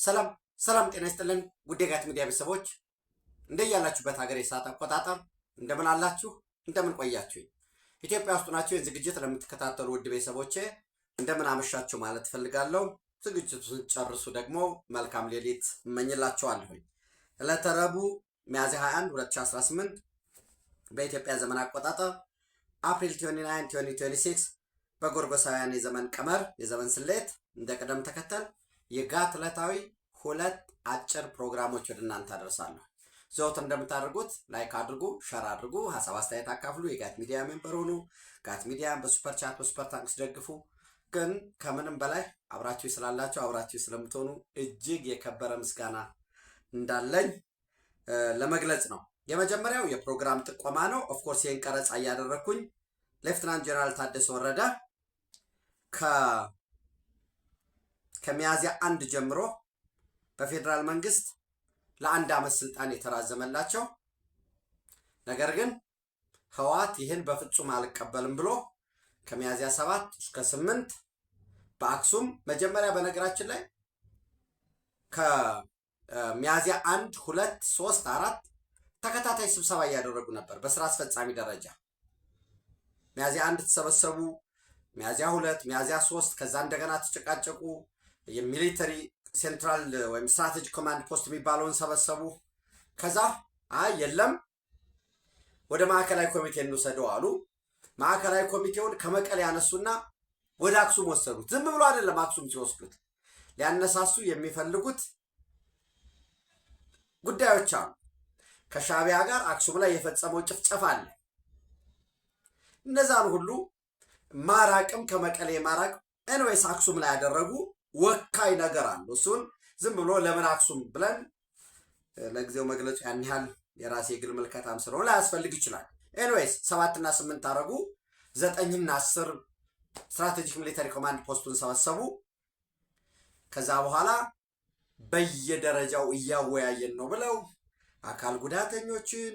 ሰላም ሰላም ጤና ይስጥልን ውድ የጋት ሚዲያ ቤተሰቦች እንደያላችሁበት ሀገር የሰዓት አቆጣጠር እንደምን አላችሁ እንደምን ቆያችሁ? ኢትዮጵያ ውስጥ ናችሁ የዝግጅት ለምትከታተሉ ውድ ቤተሰቦቼ እንደምን አመሻችሁ ማለት ፈልጋለሁ። ዝግጅቱን ጨርሱ ደግሞ መልካም ሌሊት እመኝላችኋለሁ። ዕለተ ረቡዕ ሚያዝያ 21 2018 በኢትዮጵያ ዘመን አቆጣጠር አፕሪል 29 2026 በጎርጎሳውያን የዘመን ቀመር የዘመን ስሌት እንደ ቅደም ተከተል የጋት ዕለታዊ ሁለት አጭር ፕሮግራሞች ወደ እናንተ አደርሳለሁ። ዘወትር እንደምታደርጉት ላይክ አድርጉ፣ ሸር አድርጉ፣ ሀሳብ አስተያየት አካፍሉ፣ የጋት ሚዲያ ሜምበር ሁኑ፣ ጋት ሚዲያን በሱፐር ቻት በሱፐር ታንክስ ደግፉ። ግን ከምንም በላይ አብራችሁ ስላላችሁ አብራችሁ ስለምትሆኑ እጅግ የከበረ ምስጋና እንዳለኝ ለመግለጽ ነው። የመጀመሪያው የፕሮግራም ጥቆማ ነው። ኦፍኮርስ ይህን ቀረጻ እያደረግኩኝ ሌፍትናንት ጀነራል ታደሰ ወረደ ከሚያዝያ 1 ጀምሮ በፌዴራል መንግስት ለ1 ዓመት ስልጣን የተራዘመላቸው ነገር ግን ህወሓት ይህን በፍጹም አልቀበልም ብሎ ከሚያዝያ 7 እስከ 8 በአክሱም መጀመሪያ በነገራችን ላይ ከሚያዝያ 1 2 3 4 ተከታታይ ስብሰባ እያደረጉ ነበር በስራ አስፈጻሚ ደረጃ። ሚያዝያ 1 ተሰበሰቡ፣ ሚያዝያ 2 ሚያዝያ 3 ከዛ እንደገና ተጨቃጨቁ። የሚሊተሪ ሴንትራል ወይም ስትራቴጂክ ኮማንድ ፖስት የሚባለውን ሰበሰቡ። ከዛ የለም ወደ ማዕከላዊ ኮሚቴ እንውሰደው አሉ። ማዕከላዊ ኮሚቴውን ከመቀሌ ያነሱና ወደ አክሱም ወሰዱት። ዝም ብሎ አይደለም አክሱም ሲወስዱት፣ ሊያነሳሱ የሚፈልጉት ጉዳዮች አሉ። ከሻዕቢያ ጋር አክሱም ላይ የፈጸመው ጭፍጨፋ አለ። እነዛን ሁሉ ማራቅም ከመቀሌ ማራቅ ኤንዌይስ አክሱም ላይ ያደረጉ ወካይ ነገር አለ። እሱን ዝም ብሎ ለምን አክሱም ብለን ለጊዜው መግለጹ ያን ያህል የራሴ የግል መልከታም ስለሆነ ላያስፈልግ ይችላል። ኤንዌይስ 7 እና 8 አረጉ። 9 እና 10 ስትራቴጂክ ሚሊተሪ ኮማንድ ፖስቱን ሰበሰቡ። ከዛ በኋላ በየደረጃው እያወያየን ነው ብለው አካል ጉዳተኞችን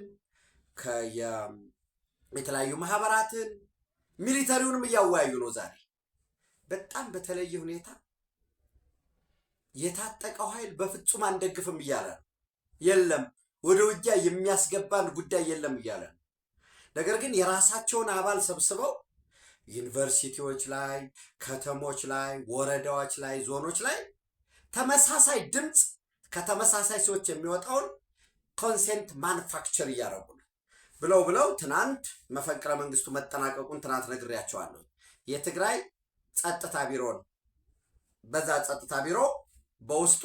የተለያዩ ማህበራትን ሚሊተሪውንም እያወያዩ ነው። ዛሬ በጣም በተለየ ሁኔታ የታጠቀው ኃይል በፍጹም አንደግፍም እያለ ነው። የለም ወደ ውጊያ የሚያስገባን ጉዳይ የለም እያለ ነው። ነገር ግን የራሳቸውን አባል ሰብስበው ዩኒቨርሲቲዎች ላይ፣ ከተሞች ላይ፣ ወረዳዎች ላይ፣ ዞኖች ላይ ተመሳሳይ ድምፅ ከተመሳሳይ ሰዎች የሚወጣውን ኮንሴንት ማኑፋክቸር እያደረጉ ነው ብለው ትናንት መፈንቅለ መንግስቱ መጠናቀቁን ትናንት ነግሬያቸዋለሁ። የትግራይ ጸጥታ ቢሮን በዛ ጸጥታ ቢሮ በውስጡ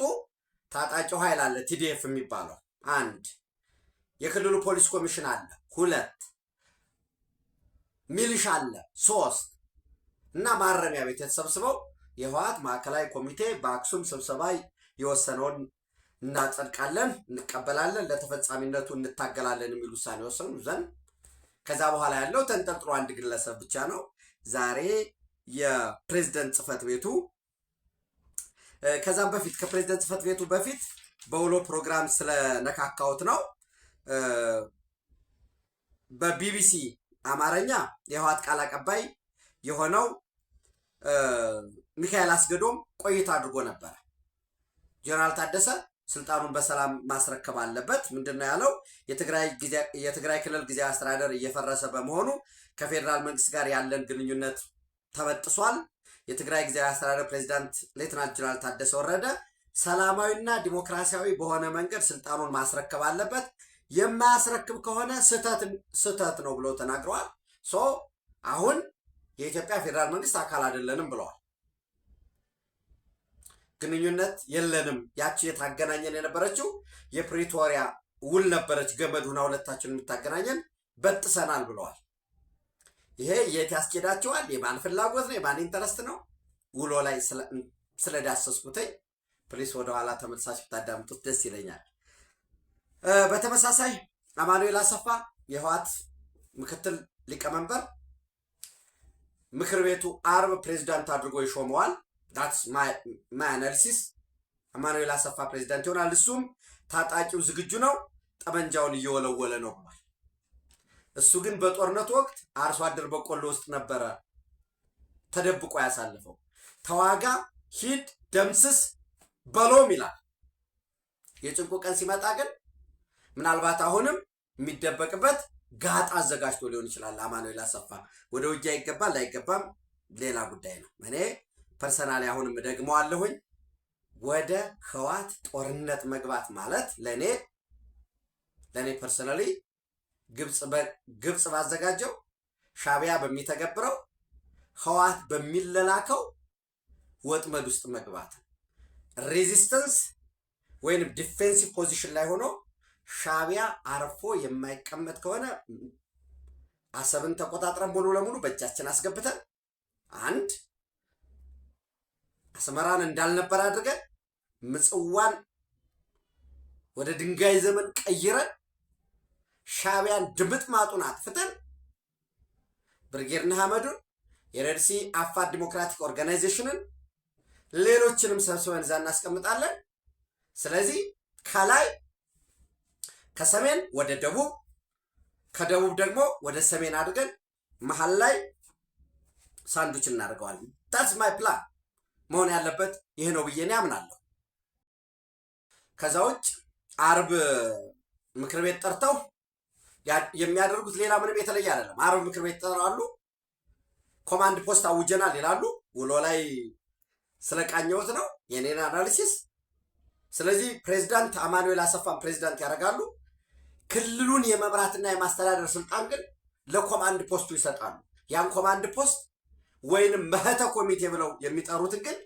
ታጣቂው ኃይል አለ፣ ቲዲኤፍ የሚባለው 1፣ የክልሉ ፖሊስ ኮሚሽን አለ 2፣ ሚሊሻ አለ 3 እና ማረሚያ ቤት የተሰብስበው የህወሓት ማዕከላዊ ኮሚቴ በአክሱም ስብሰባ የወሰነውን እናጸድቃለን፣ እንቀበላለን፣ ለተፈጻሚነቱ እንታገላለን የሚል ውሳኔ ወሰኑ ዘንድ ከዛ በኋላ ያለው ተንጠልጥሎ አንድ ግለሰብ ብቻ ነው። ዛሬ የፕሬዝዳንት ጽህፈት ቤቱ ከዛም በፊት ከፕሬዝዳንት ጽህፈት ቤቱ በፊት በውሎ ፕሮግራም ስለነካካውት ነው። በቢቢሲ አማርኛ የህወሓት ቃል አቀባይ የሆነው ሚካኤል አስገዶም ቆይታ አድርጎ ነበር። ጀነራል ታደሰ ስልጣኑን በሰላም ማስረከብ አለበት። ምንድነው ያለው? የትግራይ ክልል ጊዜያዊ አስተዳደር እየፈረሰ በመሆኑ ከፌዴራል መንግስት ጋር ያለን ግንኙነት ተበጥሷል። የትግራይ ጊዜያዊ አስተዳደር ፕሬዝዳንት ሌተናንት ጀነራል ታደሰ ወረደ ሰላማዊና ዲሞክራሲያዊ በሆነ መንገድ ስልጣኑን ማስረከብ አለበት። የማያስረክብ ከሆነ ስህተት ነው ብለው ተናግረዋል። አሁን የኢትዮጵያ ፌዴራል መንግስት አካል አይደለንም ብለዋል። ግንኙነት የለንም። ያቺ የታገናኘን የነበረችው የፕሪቶሪያ ውል ነበረች፣ ገመድ ሁና ሁለታችን የምታገናኘን በጥሰናል ብለዋል። ይሄ የት ያስኬዳቸዋል? የማን ፍላጎት ነው? የማን ኢንተረስት ነው? ውሎ ላይ ስለዳሰስኩትኝ ፕሊስ ወደኋላ ተመልሳችሁ ብታዳምጡት ደስ ይለኛል። በተመሳሳይ አማኑኤል አሰፋ የህወሓት ምክትል ሊቀመንበር ምክር ቤቱ አርብ ፕሬዝዳንት አድርጎ ይሾመዋል። ዳትስ ማይ አናሊሲስ። አማኑኤል አሰፋ ፕሬዝዳንት ይሆናል። እሱም ታጣቂው ዝግጁ ነው፣ ጠመንጃውን እየወለወለ ነው ብሏል። እሱ ግን በጦርነት ወቅት አርሶ አደር በቆሎ ውስጥ ነበረ ተደብቆ ያሳለፈው። ተዋጋ፣ ሂድ፣ ደምስስ በሎም ይላል። የጭንቁ ቀን ሲመጣ ግን ምናልባት አሁንም የሚደበቅበት ጋጣ አዘጋጅቶ ሊሆን ይችላል። አማኑኤል አሰፋ ወደ ውጊያ ይገባል ላይገባም ሌላ ጉዳይ ነው። እኔ ፐርሰናሊ አሁንም ደግመዋለሁኝ፣ ወደ ህዋት ጦርነት መግባት ማለት ለኔ ፐርሰናሊ ግብጽ ባዘጋጀው ሻቢያ በሚተገብረው ህዋት በሚለላከው ወጥመድ ውስጥ መግባት፣ ሬዚስተንስ ወይንም ዲፌንሲቭ ፖዚሽን ላይ ሆኖ ሻቢያ አርፎ የማይቀመጥ ከሆነ አሰብን ተቆጣጥረን ሙሉ ለሙሉ በእጃችን አስገብተን አንድ አስመራን እንዳልነበር አድርገን ምጽዋን ወደ ድንጋይ ዘመን ቀይረን ሻቢያን ድምጥማጡን አጥፍተን ብርጌድ ንሓመዱን የሬድሲ አፋር ዲሞክራቲክ ኦርጋናይዜሽንን ሌሎችንም ሰብስበን እዛ እናስቀምጣለን። ስለዚህ ከላይ ከሰሜን ወደ ደቡብ ከደቡብ ደግሞ ወደ ሰሜን አድርገን መሀል ላይ ሳንዱች እናደርገዋለን። ታትስ ማይ ፕላን መሆን ያለበት ይሄ ነው ብዬ እኔ አምናለሁ። ከዛ ውጭ አርብ ምክር ቤት ጠርተው የሚያደርጉት ሌላ ምንም የተለየ አይደለም። አርብ ምክር ቤት ጠራሉ፣ ኮማንድ ፖስት አውጀናል ይላሉ። ውሎ ላይ ስለቃኘሁት ነው የኔን አናሊሲስ። ስለዚህ ፕሬዚዳንት አማኑኤል አሰፋን ፕሬዚዳንት ያደርጋሉ። ክልሉን የመብራትና የማስተዳደር ስልጣን ግን ለኮማንድ ፖስቱ ይሰጣሉ። ያን ኮማንድ ፖስት ወይንም መህተ ኮሚቴ ብለው የሚጠሩትን ግን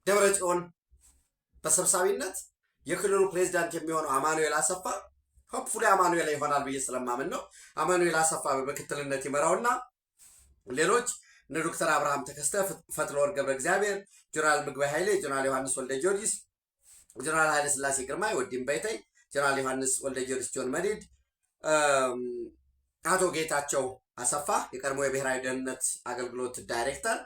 ደብረጽዮን በሰብሳቢነት የክልሉ ፕሬዚዳንት የሚሆነው አማኑኤል አሰፋ ሆፕፉሊ አማኑኤል ይሆናል ብዬ ስለማምን ነው። አማኑኤል አሰፋ በምክትልነት ይመራውና ሌሎች እነ ዶክተር አብርሃም ተከስተ፣ ፈትለወርቅ ገብረ እግዚአብሔር፣ ጀነራል ምግበይ ኃይሌ፣ ጀነራል ዮሐንስ ወልደ ጊዮርጊስ፣ ጀነራል ኃይለ ሥላሴ ግርማይ፣ ወዲም በይተይ፣ ጀነራል ዮሐንስ ወልደ ጊዮርጊስ ጆን መዲድ፣ አቶ ጌታቸው አሰፋ የቀድሞ የብሔራዊ ደህንነት አገልግሎት ዳይሬክተር፣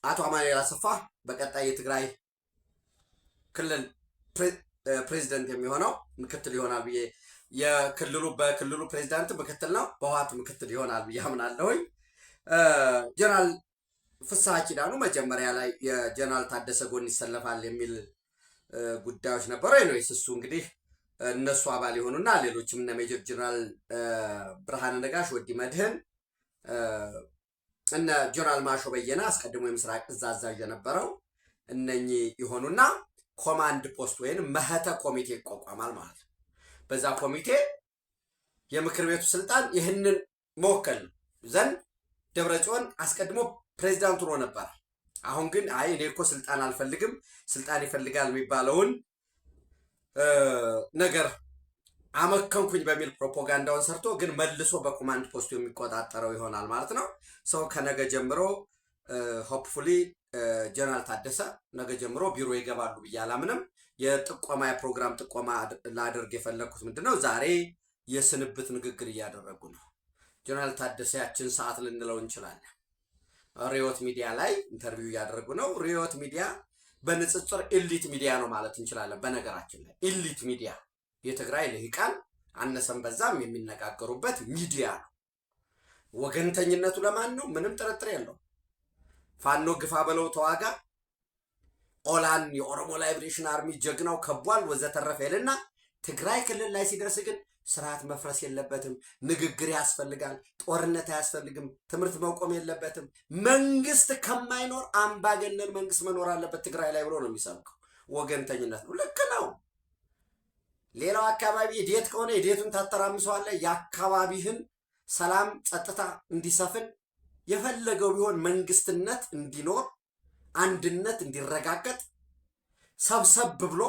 አቶ አማኑኤል አሰፋ በቀጣይ የትግራይ ክልል ፕሬዚደንት የሚሆነው ምክትል ይሆናል ብዬ በክልሉ ፕሬዚዳንት ምክትል ነው፣ በህወሓት ምክትል ይሆናል ብዬ አምናለሁኝ። ጀነራል ፍስሐ ኪዳኑ መጀመሪያ ላይ የጀነራል ታደሰ ጎን ይሰለፋል የሚል ጉዳዮች ነበሩ። ኤኒዌይስ እሱ እንግዲህ እነሱ አባል የሆኑና ሌሎችም እነ ሜጀር ጀነራል ብርሃነ ነጋሽ፣ ወዲ መድህን፣ እነ ጀነራል ማሾ በየነ አስቀድሞ የምስራቅ እዝ አዛዥ የነበረው እነኚህ ይሆኑና ኮማንድ ፖስት ወይም መህተ ኮሚቴ ይቋቋማል ማለት ነው። በዛ ኮሚቴ የምክር ቤቱ ስልጣን ይህንን መወከል ዘንድ ደብረጽዮን አስቀድሞ ፕሬዚዳንት ሆኖ ነበር። አሁን ግን አይ እኔ እኮ ስልጣን አልፈልግም ስልጣን ይፈልጋል የሚባለውን ነገር አመከንኩኝ በሚል ፕሮፓጋንዳውን ሰርቶ ግን መልሶ በኮማንድ ፖስቱ የሚቆጣጠረው ይሆናል ማለት ነው። ሰው ከነገ ጀምሮ ሆፕፉሊ ጀነራል ታደሰ ነገ ጀምሮ ቢሮ ይገባሉ ብዬ አላምንም። የጥቆማ የፕሮግራም ጥቆማ ላደርግ የፈለግኩት ምንድነው፣ ዛሬ የስንብት ንግግር እያደረጉ ነው። ጀነራል ታደሰ ያችን ሰዓት ልንለው እንችላለን። ሪዮት ሚዲያ ላይ ኢንተርቪው እያደረጉ ነው። ሪዮት ሚዲያ በንጽጽር ኢሊት ሚዲያ ነው ማለት እንችላለን። በነገራችን ላይ ኢሊት ሚዲያ የትግራይ ልሂቃን አነሰም በዛም የሚነጋገሩበት ሚዲያ ነው። ወገንተኝነቱ ለማን ነው? ምንም ጥርጥር የለው። ፋኖ ግፋ በለው ተዋጋ፣ ኦላን የኦሮሞ ላይብሬሽን አርሚ ጀግናው ከቧል ወዘተረፈ ይልና ትግራይ ክልል ላይ ሲደርስ ግን ስርዓት መፍረስ የለበትም፣ ንግግር ያስፈልጋል፣ ጦርነት አያስፈልግም፣ ትምህርት መቆም የለበትም፣ መንግስት ከማይኖር አምባገነን መንግስት መኖር አለበት ትግራይ ላይ ብሎ ነው የሚሰብከው። ወገንተኝነት ነው። ልክ ነው። ሌላው አካባቢ የዴት ከሆነ የዴቱን ታተራምሰዋለህ። የአካባቢህን ሰላም ጸጥታ እንዲሰፍን የፈለገው ቢሆን መንግስትነት እንዲኖር አንድነት እንዲረጋገጥ ሰብሰብ ብሎ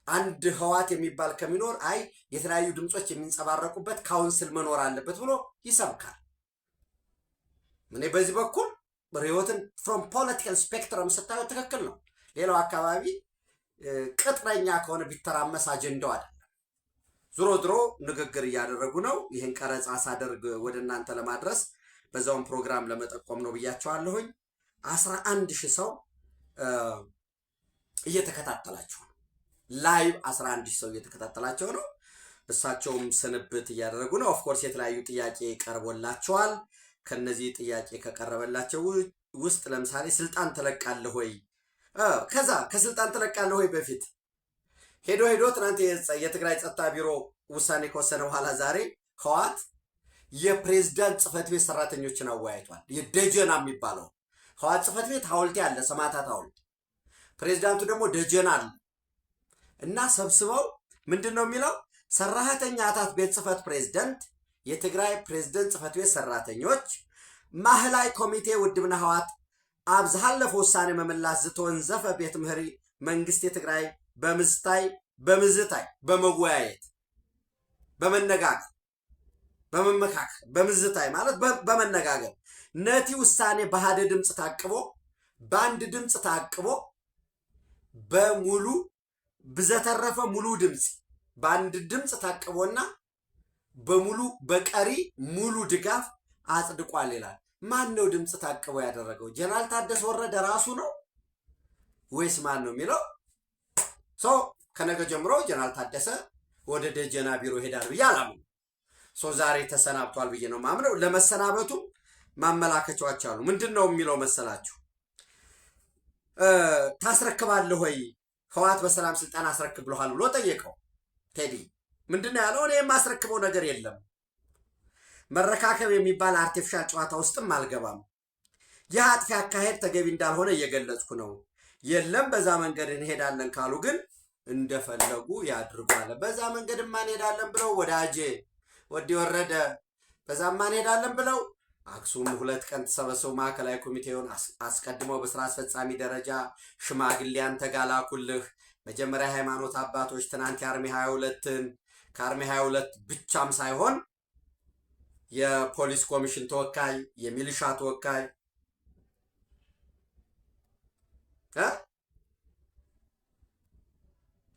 አንድ ህዋት የሚባል ከሚኖር አይ የተለያዩ ድምጾች የሚንጸባረቁበት ካውንስል መኖር አለበት ብሎ ይሰብካል። እኔ በዚህ በኩል ሪዮትን ፍሮም ፖለቲካል ስፔክትረም ስታየው ትክክል ነው። ሌላው አካባቢ ቅጥረኛ ከሆነ ቢተራመስ አጀንዳው አይደለም። ዞሮ ዞሮ ንግግር እያደረጉ ነው። ይህን ቀረጻ ሳደርግ ወደ እናንተ ለማድረስ በዛውን ፕሮግራም ለመጠቆም ነው ብያቸዋለሁኝ። 11,000 ሰው እየተከታተላቸው ነው። ላይቭ 11,000 ሰው እየተከታተላቸው ነው። እሳቸውም ስንብት እያደረጉ ነው። ኦፍኮርስ የተለያዩ ጥያቄ ቀርቦላቸዋል። ከነዚህ ጥያቄ ከቀረበላቸው ውስጥ ለምሳሌ ስልጣን ትለቃለህ ወይ ከዛ ከስልጣን ትለቃለህ ወይ በፊት ሄዶ ትናንት የትግራይ ጸጥታ ቢሮ ውሳኔ ከወሰነ በኋላ ዛሬ ህወሓት የፕሬዝዳንት ጽህፈት ቤት ሰራተኞችን አወያይቷል። የደጀና የሚባለው ህወሓት ጽህፈት ቤት ሐውልት ያለ ሰማዕታት ሐውልት፣ ፕሬዝዳንቱ ደግሞ ደጀና አለ እና ሰብስበው ምንድን ነው የሚለው ሰራተኛታት ቤት ጽህፈት ፕሬዝዳንት የትግራይ ፕሬዝዳንት ጽህፈት ቤት ሰራተኞች ማህላይ ኮሚቴ ውድብና ህወሓት ኣብ ዝሃለፈ ውሳኔ መምላስ ዝተወንዘፈ ቤት ምህሪ መንግስት የትግራይ በምዝታይ በመወያየት በመነጋገር በመመካከር በምዝታይ ማለት በመነጋገር ነቲ ውሳኔ በሃደ ድምፅ ታቅቦ በአንድ ድምፅ ታቅቦ በሙሉ ብዘተረፈ ሙሉ ድምፅ በአንድ ድምፅ ታቅቦና በሙሉ በቀሪ ሙሉ ድጋፍ አጽድቋል ይላል። ማን ነው ድምፅ ታቅቦ ያደረገው? ጀነራል ታደሰ ወረደ ራሱ ነው ወይስ ማን ነው የሚለው? ከነገ ጀምሮ ጀነራል ታደሰ ወደ ደጀና ቢሮ ይሄዳል ብዬ አላምንም። ዛሬ ተሰናብቷል ብዬ ነው ማምነው። ለመሰናበቱ ማመላከቻዎች አሉ። ምንድን ነው የሚለው መሰላችሁ? ታስረክባለህ ወይ ህወሓት በሰላም ስልጣን አስረክብ ብለዋል ብሎ ጠየቀው። ቴዲ ምንድን ነው ያለው? እኔ የማስረክበው ነገር የለም፣ መረካከብ የሚባል አርቲፊሻል ጨዋታ ውስጥም አልገባም። ይህ አጥፊ አካሄድ ተገቢ እንዳልሆነ እየገለጽኩ ነው። የለም በዛ መንገድ እንሄዳለን ካሉ ግን እንደፈለጉ ያድርጓል። በዛ መንገድማ እንሄዳለን ብለው ወዳጄ ወዲ ወረደ በዛማ እንሄዳለን ብለው አክሱም 2 ቀን ተሰበሰቡ። ማዕከላዊ ኮሚቴውን አስቀድመው በስራ አስፈጻሚ ደረጃ ሽማግሌያን ተጋላኩልህ። መጀመሪያ ሃይማኖት አባቶች ትናንት የአርሚ 22ን ከአርሚ 22 ብቻም ሳይሆን የፖሊስ ኮሚሽን ተወካይ፣ የሚሊሻ ተወካይ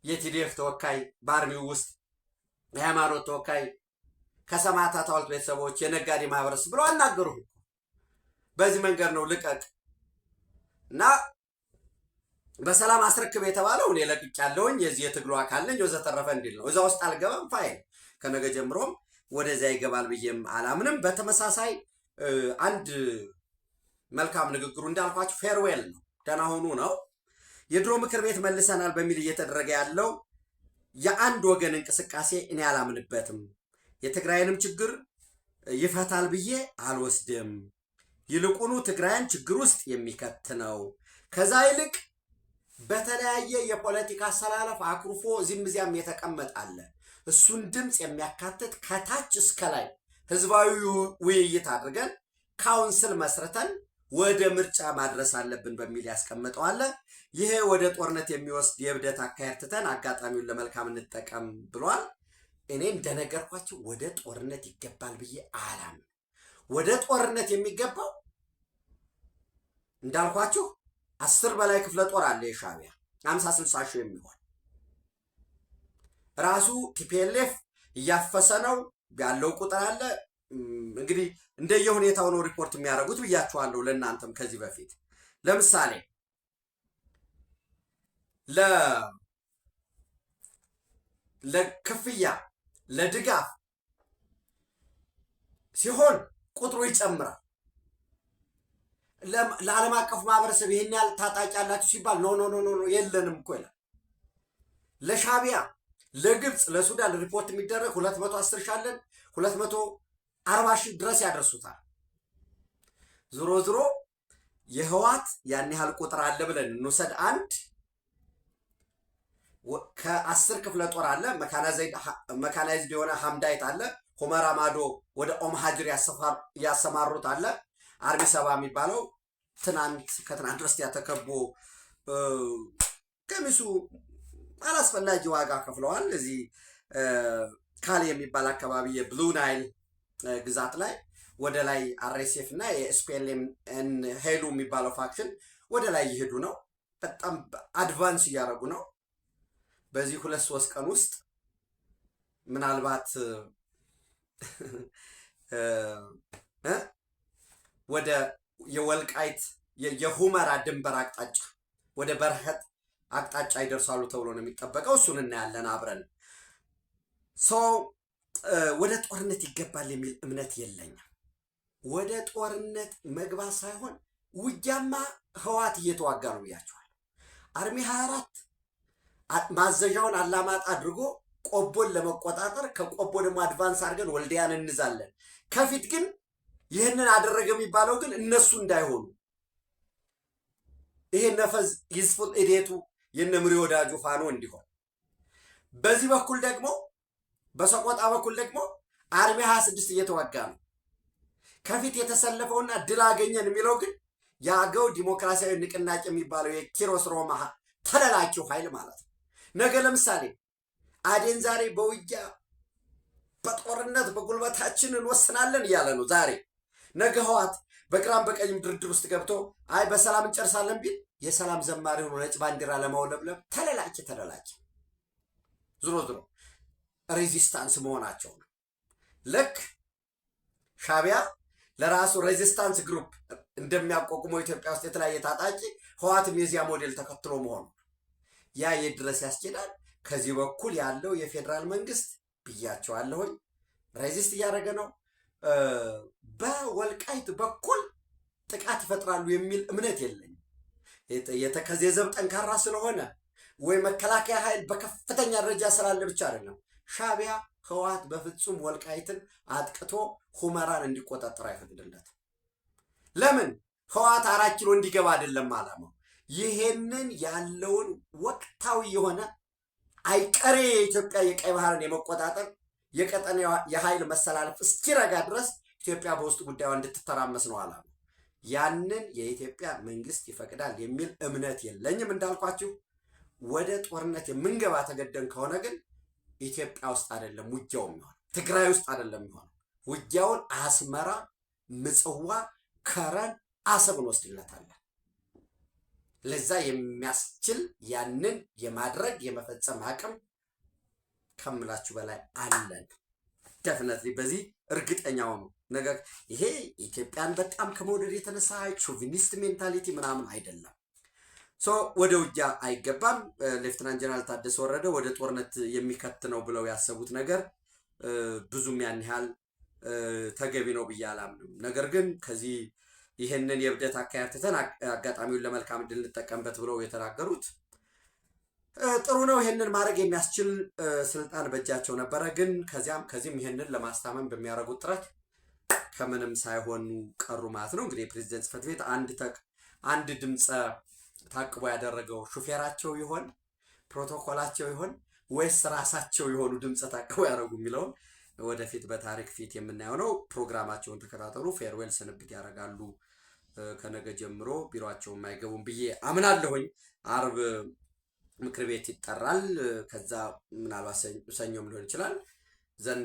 የቲዲኤፍ ተወካይ በአርሚው ውስጥ የሃይማኖት ተወካይ ከሰማዕታት ሐውልት ቤተሰቦች የነጋዴ ማህበረሰብ ብለው አናገሩ። በዚህ መንገድ ነው ልቀቅ እና በሰላም አስረክብ የተባለው እኔ ለቅቄያለሁኝ የዚህ የትግሉ አካል ነኝ ወዘተረፈ እንዲል ነው። እዛ ውስጥ አልገባም። ፋይል ከነገ ጀምሮም ወደዚያ ይገባል ብዬም አላምንም። በተመሳሳይ አንድ መልካም ንግግሩ እንዳልኳችሁ ፌርዌል ነው፣ ደህና ሁኑ ነው። የድሮ ምክር ቤት መልሰናል በሚል እየተደረገ ያለው የአንድ ወገን እንቅስቃሴ እኔ አላምንበትም። የትግራይንም ችግር ይፈታል ብዬ አልወስድም። ይልቁኑ ትግራይን ችግር ውስጥ የሚከት ነው። ከዛ ይልቅ በተለያየ የፖለቲካ አሰላለፍ አኩርፎ እዚህም እዚያም የተቀመጣለ እሱን ድምፅ የሚያካትት ከታች እስከ ላይ ህዝባዊ ውይይት አድርገን ካውንስል መስርተን ወደ ምርጫ ማድረስ አለብን በሚል ያስቀምጠዋል። ይሄ ወደ ጦርነት የሚወስድ የብደት አካሄድ ትተን አጋጣሚውን ለመልካም እንጠቀም ብሏል። እኔ እንደነገርኳችሁ ወደ ጦርነት ይገባል ብዬ አላም። ወደ ጦርነት የሚገባው እንዳልኳችሁ 10 በላይ ክፍለ ጦር አለ የሻዕቢያ 50-60 ሺህ የሚሆን ራሱ ቲፒኤልኤፍ እያፈሰ ነው ያለው ቁጥር አለ። እንግዲህ እንደየሁኔታው ነው ሪፖርት የሚያደርጉት ብያችኋለሁ ለእናንተም ከዚህ በፊት። ለምሳሌ ለክፍያ ለድጋፍ ሲሆን ቁጥሩ ይጨምራል። ለዓለም አቀፉ ማህበረሰብ ይሄን ያህል ታጣቂ ያላችሁ ሲባል ኖ የለንም እኮ ይላል። ለሻዕቢያ ለግብፅ ለሱዳን ሪፖርት የሚደረግ 210 ሺህ አለን 240 ሺህ ድረስ ያደርሱታል። ዞሮ የህወሓት ያን ያህል ቁጥር አለ ብለን እንውሰድ። አንድ ከ10 ክፍለ ጦር አለ፣ መካናይዝድ የሆነ ሀምዳይት አለ፣ ሁመራ ማዶ ወደ ኦም ሀጅር ያሰማሩት አለ። አርሚ 70 የሚባለው ከትናንት በስቲያ ተከቦ ከሚሱ አላስፈላጊ ዋጋ ከፍለዋል። እዚህ ካሌ የሚባል አካባቢ የብሉ ናይል ግዛት ላይ ወደ ላይ አርኤስኤፍ እና የኤስፒኤልኤም ሄሉ የሚባለው ፋክሽን ወደ ላይ እየሄዱ ነው። በጣም አድቫንስ እያደረጉ ነው። በዚህ 2-3 ቀን ውስጥ ምናልባት ወደ የወልቃይት የሁመራ ድንበር አቅጣጫ ወደ በረኸት አቅጣጫ ይደርሳሉ ተብሎ ነው የሚጠበቀው። እሱን እናያለን አብረን። ወደ ጦርነት ይገባል የሚል እምነት የለኝም። ወደ ጦርነት መግባት ሳይሆን ውጊያማ ህወሓት እየተዋጋ ነው ብያቸዋል። አርሚ 24 ማዘዣውን አላማጣ አድርጎ ቆቦን ለመቆጣጠር ከቆቦ ደግሞ አድቫንስ አድርገን ወልዲያን እንዛለን። ከፊት ግን ይህንን አደረገ የሚባለው ግን እነሱ እንዳይሆኑ ይሄ ነፈዝ ይስፉል ኢዴቱ የነምሪ ወዳጁ ፋኖ እንዲሆን በዚህ በኩል ደግሞ በሰቆጣ በኩል ደግሞ አርሚ 26 እየተዋጋ ነው። ከፊት የተሰለፈውና ድል አገኘን የሚለው ግን የአገው ዲሞክራሲያዊ ንቅናቄ የሚባለው የኪሮስ ሮማ ተለላኪው ኃይል ማለት ነው። ነገ ለምሳሌ አዴን ዛሬ በውጊያ በጦርነት በጉልበታችን እንወስናለን እያለ ነው ዛሬ። ነገ ህዋት በግራም በቀኝም ድርድር ውስጥ ገብቶ አይ በሰላም እንጨርሳለን ቢል የሰላም ዘማሪ ሆኖ ነጭ ባንዲራ ለማውለብለብ ተለላኪ ዝሮ ሬዚስታንስ መሆናቸው ነው። ልክ ሻቢያ ለራሱ ሬዚስታንስ ግሩፕ እንደሚያቋቁመው ኢትዮጵያ ውስጥ የተለያየ ታጣቂ ህዋትም የዚያ ሞዴል ተከትሎ መሆኑ ያ የድረስ ያስችላል። ከዚህ በኩል ያለው የፌዴራል መንግስት ብያቸዋለሁኝ ሬዚስት እያደረገ ነው። በወልቃይት በኩል ጥቃት ይፈጥራሉ የሚል እምነት የለኝም። የተከዜ ዘብ ጠንካራ ስለሆነ ወይ መከላከያ ኃይል በከፍተኛ ደረጃ ስላለ ብቻ አይደለም። ሻቢያ ህወሓት በፍጹም ወልቃይትን አጥቅቶ ሁመራን እንዲቆጣጠር አይፈቅድለት። ለምን? ህወሓት 4 ኪሎ እንዲገባ አይደለም አላማው። ይሄንን ያለውን ወቅታዊ የሆነ አይቀሬ የኢትዮጵያ የቀይ ባህርን የመቆጣጠር የቀጠና የኃይል መሰላለፍ እስኪረጋ ድረስ ኢትዮጵያ በውስጥ ጉዳዩ እንድትተራመስ ነው አላማው። ያንን የኢትዮጵያ መንግስት ይፈቅዳል የሚል እምነት የለኝም። እንዳልኳችሁ ወደ ጦርነት የምንገባ ተገደን ከሆነ ግን ኢትዮጵያ ውስጥ አይደለም ውጊያው የሚሆነው፣ ትግራይ ውስጥ አይደለም የሚሆነው። ውጊያውን አስመራ፣ ምጽዋ፣ ከረን፣ አሰብ እንወስድለታለን። ለዛ የሚያስችል ያንን የማድረግ የመፈጸም አቅም ከምላችሁ በላይ አለን። ደፍነትሊ በዚህ እርግጠኛው ነው። ነገር ይሄ ኢትዮጵያን በጣም ከመውደድ የተነሳ ሾቪኒስት ሜንታሊቲ ምናምን አይደለም። ወደ ውጊያ አይገባም። ሌፍትናንት ጀነራል ታደሰ ወረደ ወደ ጦርነት የሚከት ነው ብለው ያሰቡት ነገር ብዙም ያን ያህል ተገቢ ነው ብዬ አላምንም። ነገር ግን ከዚህ ይህንን የብደት አካሄድ ትተን አጋጣሚውን ለመልካም ዕድል እንጠቀምበት ብለው የተናገሩት ጥሩ ነው። ይህንን ማድረግ የሚያስችል ስልጣን በእጃቸው ነበረ። ግን ከዚህም ይህንን ለማስታመን በሚያደርጉት ጥረት ከምንም ሳይሆኑ ቀሩ ማለት ነው። እንግዲህ የፕሬዝደንት ጽሕፈት ቤት አንድ ድምፀ ታቅቦ ያደረገው ሹፌራቸው ይሆን ፕሮቶኮላቸው ይሆን ወይስ ራሳቸው የሆኑ ድምፀ ታቅቦ ያደረጉ የሚለውን ወደፊት በታሪክ ፊት የምናየው ነው። ፕሮግራማቸውን ተከታተሉ። ፌርዌል ስንብት ያደርጋሉ። ከነገ ጀምሮ ቢሮአቸውን አይገቡም ብዬ አምናለሁኝ። አርብ ምክር ቤት ይጠራል። ከዛ ምናልባት ሰኞም ሊሆን ይችላል ዘን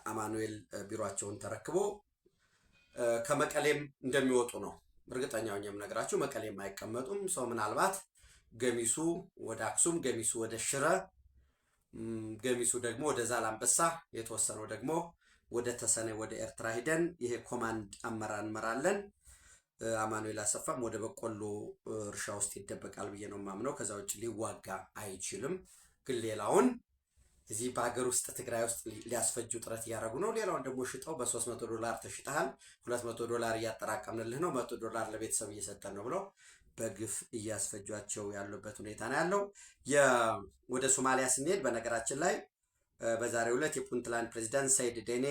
አማኑኤል ቢሮአቸውን ተረክቦ ከመቀሌም እንደሚወጡ ነው እርግጠኛው የምነግራችሁ። መቀሌም አይቀመጡም። ሰው ምናልባት ገሚሱ ወደ አክሱም፣ ገሚሱ ወደ ሽረ፣ ገሚሱ ደግሞ ወደ ዛላምበሳ፣ የተወሰነው ደግሞ ወደ ተሰኔ ወደ ኤርትራ ሂደን ይሄ ኮማንድ አመራር እንመራለን። አማኑኤል አሰፋም ወደ በቆሎ እርሻ ውስጥ ይደበቃል ብዬ ነው የማምነው። ከዛ ውጭ ሊዋጋ አይችልም። ግን ሌላውን እዚህ በሀገር ውስጥ ትግራይ ውስጥ ሊያስፈጁ ጥረት እያደረጉ ነው። ሌላውን ደግሞ ሽጠው $300 ተሽጠሃል፣ $200 እያጠራቀምንልህ ነው፣ $100 ለቤተሰብ እየሰጠን ነው ብለው በግፍ እያስፈጇቸው ያሉበት ሁኔታ ነው ያለው። ወደ ሶማሊያ ስንሄድ በነገራችን ላይ በዛሬው ዕለት የፑንትላንድ ፕሬዚዳንት ሰይድ ዴኔ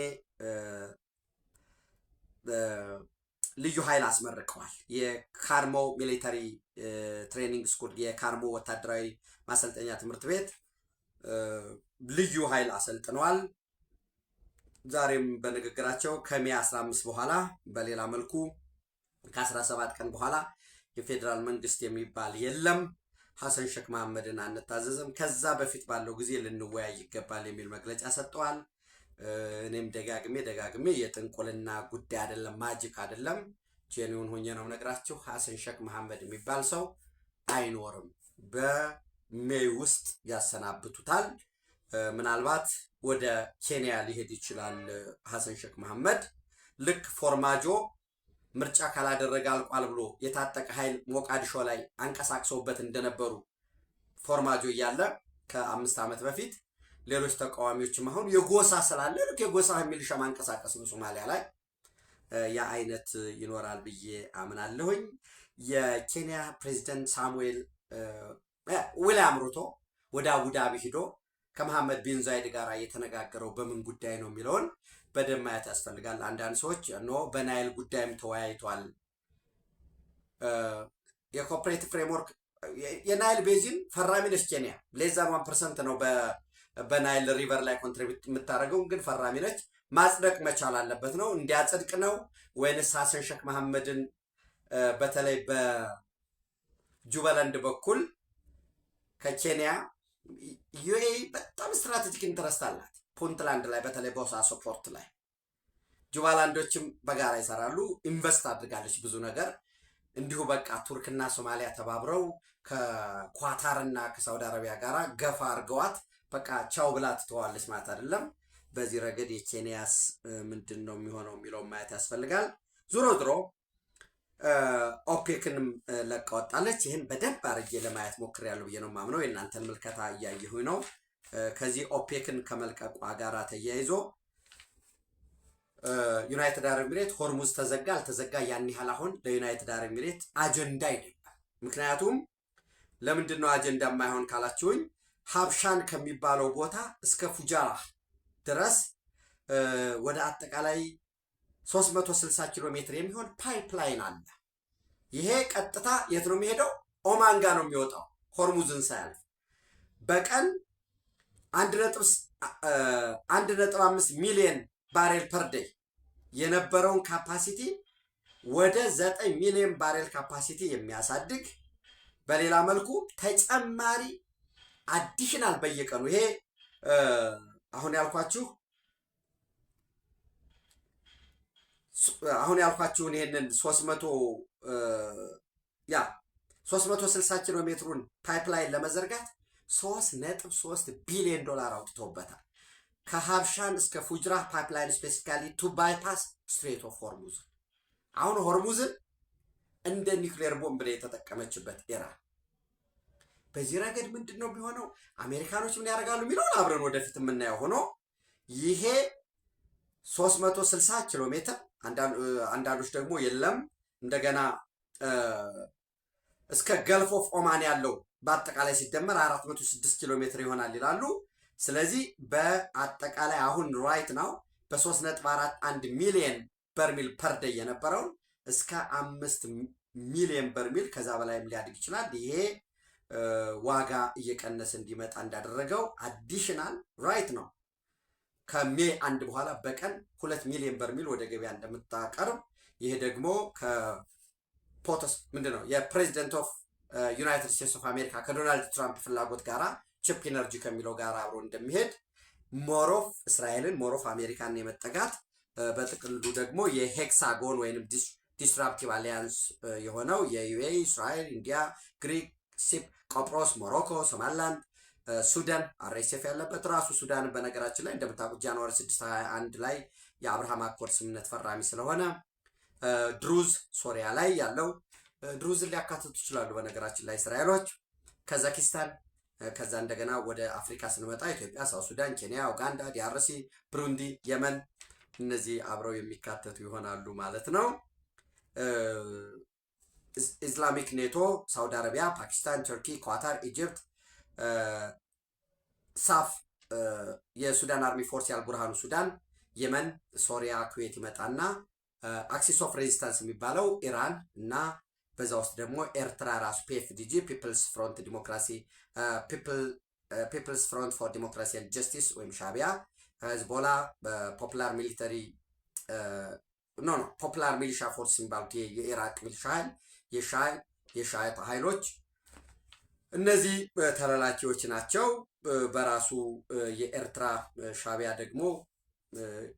ልዩ ኃይል አስመርቀዋል። የካርሞ ሚሊታሪ ትሬኒንግ ስኩል የካርሞ ወታደራዊ ማሰልጠኛ ትምህርት ቤት ልዩ ኃይል አሰልጥነዋል። ዛሬም በንግግራቸው ከሜይ 15 በኋላ በሌላ መልኩ ከ17 ቀን በኋላ የፌዴራል መንግስት የሚባል የለም፣ ሐሰን ሼክ መሐመድን አንታዘዝም፣ ከዛ በፊት ባለው ጊዜ ልንወያይ ይገባል የሚል መግለጫ ሰጥተዋል። እኔም ደጋግሜ የጥንቁልና ጉዳይ አይደለም፣ ማጂክ አይደለም፣ ጄኒውን ሆኜ ነው ነግራችሁ። ሐሰን ሼክ መሐመድ የሚባል ሰው አይኖርም። በሜይ ውስጥ ያሰናብቱታል። ምናልባት ወደ ኬንያ ሊሄድ ይችላል ሐሰን ሼክ መሐመድ። ልክ ፎርማጆ ምርጫ ካላደረገ አልቋል ብሎ የታጠቀ ኃይል ሞቃዲሾ ላይ አንቀሳቅሰውበት እንደነበሩ ፎርማጆ እያለ ከ5 ዓመት በፊት ሌሎች ተቃዋሚዎችም አሁን የጎሳ ስላለ ልክ የጎሳ ሚሊሻ ማንቀሳቀስ ነው ሶማሊያ ላይ። ያ አይነት ይኖራል ብዬ አምናለሁኝ። የኬንያ ፕሬዚደንት ሳሙኤል ዊልያም ሩቶ ወደ አቡዳቢ ሂዶ ከመሐመድ ቢን ዛይድ ጋር እየተነጋገረው በምን ጉዳይ ነው የሚለውን በደንብ ማየት ያስፈልጋል። አንዳንድ ሰዎች በናይል ጉዳይም ተወያይቷል። የኮኦፕሬቲቭ ፍሬምወርክ የናይል ቤዚን ፈራሚ ነች ኬንያ። ሌዛን 1% ነው በናይል ሪቨር ላይ ኮንትሪቢዩት የምታደርገው፣ ግን ፈራሚ ነች። ማጽደቅ መቻል አለበት ነው። እንዲያጸድቅ ነው ወይንስ ሐሰን ሼክ መሐመድን በተለይ በጁባላንድ በኩል ከኬንያ ዩኤኢ በጣም ስትራቴጂክ ኢንተረስት አላት ፑንትላንድ ላይ፣ በተለይ ቦሳሶ ፖርት ላይ። ጁባላንዶችም በጋራ ይሰራሉ። ኢንቨስት አድርጋለች ብዙ ነገር። እንዲሁ በቃ ቱርክና ሶማሊያ ተባብረው ከኳታርና ከሳውዲ አረቢያ ጋር ገፋ አድርገዋት በቃ ቻው ብላ ትተዋለች ማለት አይደለም። በዚህ ረገድ የኬንያስ ምንድን ነው የሚሆነው የሚለው ማየት ያስፈልጋል። ዞሮ ዞሮ ኦፔክንም ለቃ ወጣለች። ይህን በደንብ አድርጌ ለማየት ሞክሬያለሁ ብዬ ነው የማምነው። የእናንተን ምልከታ እያየሁኝ ነው። ከዚህ ኦፔክን ከመልቀቋ ጋራ ተያይዞ ዩናይትድ አረብ ኤሚሬት ሆርሙዝ ተዘጋ አልተዘጋ ያን ያህል አሁን ለዩናይትድ አረብ ኤሚሬት አጀንዳ አይደለም። ምክንያቱም ለምንድን ነው አጀንዳ የማይሆን ካላችሁኝ ሀብሻን ከሚባለው ቦታ እስከ ፉጃራ ድረስ ወደ አጠቃላይ 360 ኪሎ ሜትር የሚሆን ፓይፕላይን አለ። ይሄ ቀጥታ የት ነው የሚሄደው? ኦማን ጋር ነው የሚወጣው ሆርሙዝን ሳያልፍ። በቀን 1.5 ሚሊዮን ባሬል ፐር ዴይ የነበረውን ካፓሲቲ ወደ 9 ሚሊዮን ባሬል ካፓሲቲ የሚያሳድግ፣ በሌላ መልኩ ተጨማሪ አዲሽናል በየቀኑ ይሄ አሁን ያልኳችሁን ይሄንን 360 ኪሎ ሜትሩን ፓይፕላይን ለመዘርጋት 3.3 ቢሊዮን ዶላር አውጥቶበታል። ከሀብሻን እስከ ፉጅራ ፓይፕላይን ስፔሲፊካሊ ቱ ባይፓስ ስትሬት ኦፍ ሆርሙዝ። አሁን ሆርሙዝን እንደ ኒውክሌር ቦምብ ላይ የተጠቀመችበት ኢራን። በዚህ ረገድ ምንድን ነው የሚሆነው? አሜሪካኖች ምን ያደርጋሉ የሚለውን አብረን ወደፊት የምናየው ሆኖ ይሄ 360 ኪሎ ሜትር አንዳንዶች ደግሞ የለም እንደገና እስከ ገልፍ ኦፍ ኦማን ያለው በአጠቃላይ ሲደመር 406 ኪሎ ሜትር ይሆናል ይላሉ። ስለዚህ በአጠቃላይ አሁን ራይት ነው በ3.41 ሚሊዮን በርሚል ፐር ዴይ የነበረውን እስከ 5 ሚሊዮን በርሚል ከዛ በላይም ሊያድግ ይችላል። ይሄ ዋጋ እየቀነሰ እንዲመጣ እንዳደረገው አዲሽናል ራይት ነው ከሜ 1 በኋላ በቀን 2 ሚሊዮን በርሚል ወደ ገበያ እንደምታቀርብ። ይሄ ደግሞ ከፖተስ ምንድነው የፕሬዚደንት ኦፍ ዩናይትድ ስቴትስ ኦፍ አሜሪካ ከዶናልድ ትራምፕ ፍላጎት ጋራ ቺፕ ኢነርጂ ከሚለው ጋር አብሮ እንደሚሄድ ሞሮፍ እስራኤልን ሞሮፍ አሜሪካን የመጠጋት በጥቅሉ ደግሞ የሄክሳጎን ወይንም ዲስራፕቲቭ አሊያንስ የሆነው የዩኤኢ፣ እስራኤል፣ ኢንዲያ፣ ግሪክ፣ ሲፕ፣ ቆጵሮስ፣ ሞሮኮ፣ ሶማሊላንድ፣ ሱዳን አርኤስኤፍ ያለበት ራሱ ሱዳን በነገራችን ላይ እንደምታውቁት ጃንዋሪ 6/21 ላይ የአብርሃም አኮርድ ስምምነት ፈራሚ ስለሆነ ድሩዝ ሶሪያ ላይ ያለው ድሩዝን ሊያካትቱ ይችላሉ በነገራችን ላይ እስራኤሎች፣ ካዛኪስታን፣ ከዛ እንደገና ወደ አፍሪካ ስንመጣ ኢትዮጵያ፣ ሳውት ሱዳን፣ ኬንያ፣ ኡጋንዳ፣ ዲአርሲ፣ ብሩንዲ፣ የመን እነዚህ አብረው የሚካተቱ ይሆናሉ ማለት ነው። ኢስላሚክ ኔቶ፣ ሳውዲ አረቢያ፣ ፓኪስታን፣ ቱርኪ፣ ኳታር፣ ኢጅፕት፣ ሳፍ የሱዳን አርሚ ፎርስ ያልቡርሃኑ ሱዳን፣ የመን፣ ሶሪያ፣ ኩዌት ይመጣና አክሲስ ኦፍ ሬዚስታንስ የሚባለው ኢራን እና በዛ ውስጥ ደግሞ ኤርትራ ራሱ ፒኤፍዲጂ ፒፕልስ ፍሮንት ዲሞክራሲ ፒፕልስ ፍሮንት ፎር ዲሞክራሲ ኤንድ ጀስቲስ ወይም ሻቢያ፣ ሄዝቦላ፣ በፖፑላር ሚሊተሪ ፖፑላር ሚሊሻ ፎርስ የሚባሉት የኢራቅ ሚሊሻ ኃይል፣ የሻዕቢያ ኃይሎች እነዚህ ተላላኪዎች ናቸው። በራሱ የኤርትራ ሻቢያ ደግሞ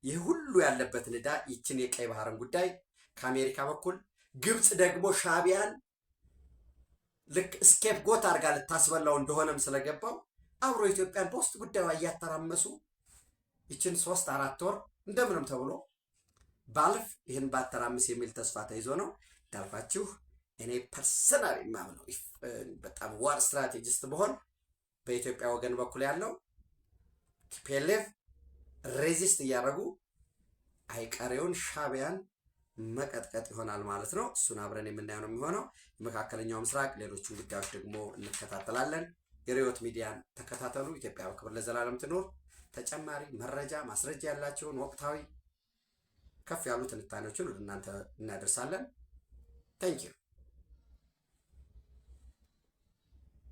ይህ ሁሉ ያለበትን ዕዳ ይችን የቀይ ባህርን ጉዳይ ከአሜሪካ በኩል ግብፅ ደግሞ ሻቢያን ልክ ስኬፕ ጎት አድርጋ ልታስበላው እንደሆነም ስለገባው አብሮ ኢትዮጵያን በውስጥ ጉዳዩ እያተራመሱ ይችን 3-4 ወር እንደምንም ተብሎ ባልፍ ይህን ባተራምስ የሚል ተስፋ ተይዞ ነው እንዳልኳችሁ። እኔ ፐርሰናል የማምነው በጣም ዋር ስትራቴጂስት በሆን በኢትዮጵያ ወገን በኩል ያለው ቲፒኤልኤፍ ሬዚስት እያደረጉ አይቀሬውን ሻቢያን መቀጥቀጥ ይሆናል ማለት ነው። እሱን አብረን የምናየው ነው የሚሆነው። የመካከለኛው ምስራቅ ሌሎችን ጉዳዮች ደግሞ እንከታተላለን። የርዕዮት ሚዲያን ተከታተሉ። ኢትዮጵያ በክብር ለዘላለም ትኖር። ተጨማሪ መረጃ ማስረጃ ያላቸውን ወቅታዊ ከፍ ያሉ ትንታኔዎችን ወደ እናንተ እናደርሳለን። ታንኪዩ